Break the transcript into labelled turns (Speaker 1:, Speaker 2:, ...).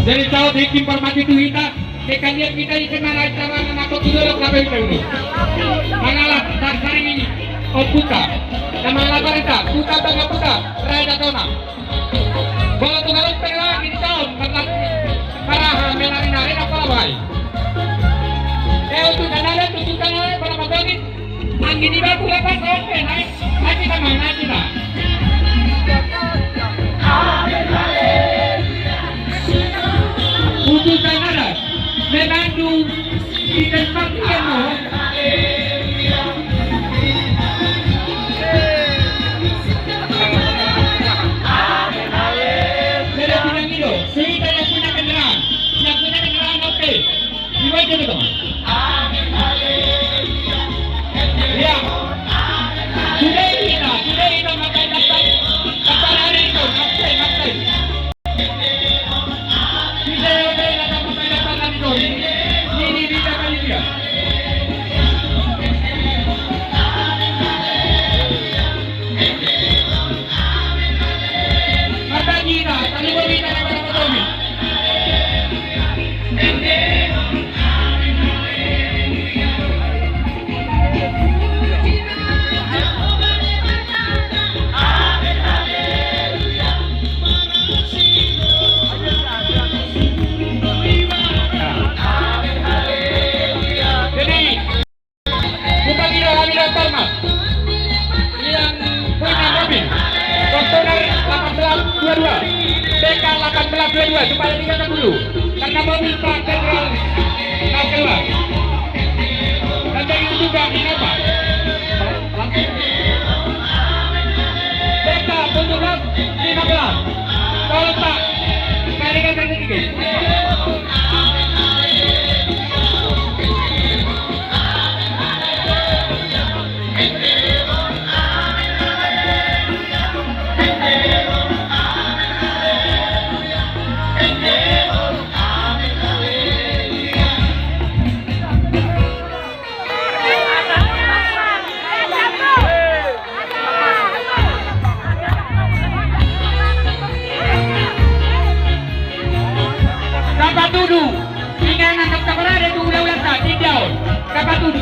Speaker 1: Jadi tahu di informasi itu kita kita itu mana cara anak itu dulu kabe itu. Mangalah dasar ini. Oh puta. Nama lapan itu puta tengah puta. Raja Tona. Kalau tu kalau pernah ini tahun para melalui apa baik. Untuk kanada tunjukkan oleh para pegawai. Angin di batu lepas oke naik. Naik kita mana kita. Untuk kanada menandu di tempat keno. Saya bilang itu, cerita yang punya kendaraan oke. Gimana teman? Ya, sudah kita makai daftar hari itu, makai. Tidak ada makai daftar hari itu. Ini bisa kali dia. Mata kita, tadi berita apa Tommy? BK 1822 supaya tinggalkan dulu karena mobil Pak Jenderal mau keluar dan dari itu juga kenapa BK 1715 kalau Pak kalikan sedikit Kapatudu, ingat anak kabarade tu ulah-ulah tak, tidak. Kapatudu